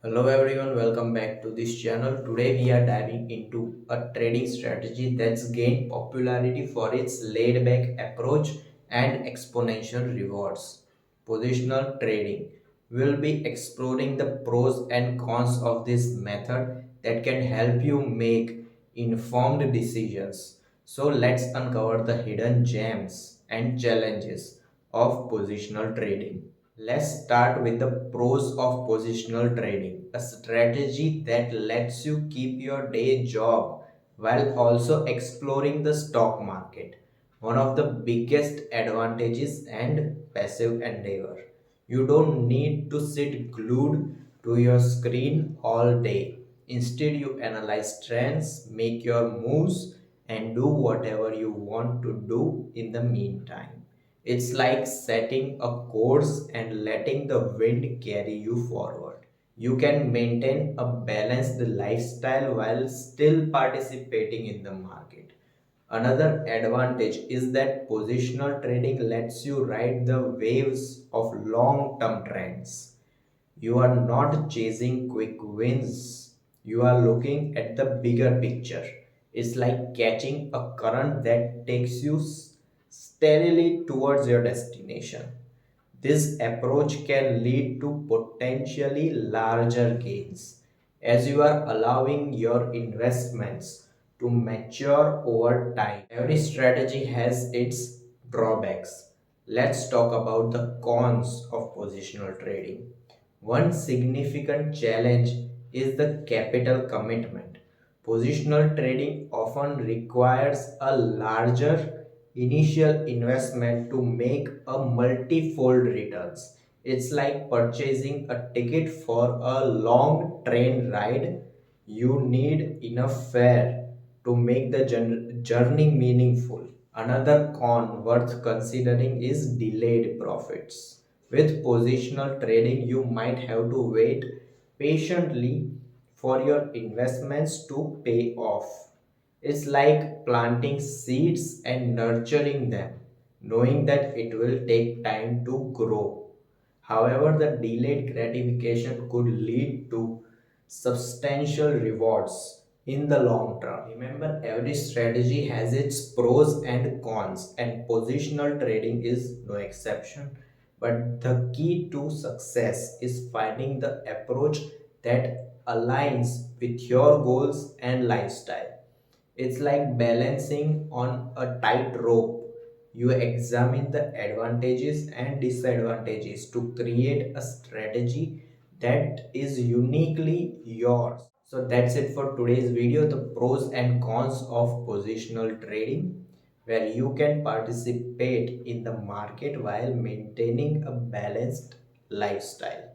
Hello everyone, welcome back to this channel. Today we are diving into a trading strategy that's gained popularity for its laid back approach and exponential rewards. Positional trading. We'll be exploring the pros and cons of this method that can help you make informed decisions. So let's uncover the hidden gems and challenges of positional trading. Let's start with the pros of positional trading, a strategy that lets you keep your day job while also exploring the stock market. One of the biggest advantages and passive endeavor. You don't need to sit glued to your screen all day. Instead, you analyze trends, make your moves, and do whatever you want to do in the meantime. It's like setting a course and letting the wind carry you forward. You can maintain a balanced lifestyle while still participating in the market. Another advantage is that positional trading lets you ride the waves of long term trends. You are not chasing quick wins. You are looking at the bigger picture. It's like catching a current that takes you steadily towards your destination. This approach can lead to potentially larger gains as you are allowing your investments to mature over time. Every strategy has its drawbacks. Let's talk about the cons of positional trading. One significant challenge is the capital commitment. Positional trading often requires a larger initial investment to make a multi-fold returns. It's like purchasing a ticket for a long train ride. You need enough fare to make the journey meaningful. Another con worth considering is delayed profits. With positional trading, you might have to wait patiently for your investments to pay off. It's like planting seeds and nurturing them, knowing that it will take time to grow. However, the delayed gratification could lead to substantial rewards in the long term. Remember, every strategy has its pros and cons, and positional trading is no exception. But the key to success is finding the approach that aligns with your goals and lifestyle. It's like balancing on a tight rope. You examine the advantages and disadvantages to create a strategy that is uniquely yours. So that's it for today's video, the pros and cons of positional trading, where you can participate in the market while maintaining a balanced lifestyle.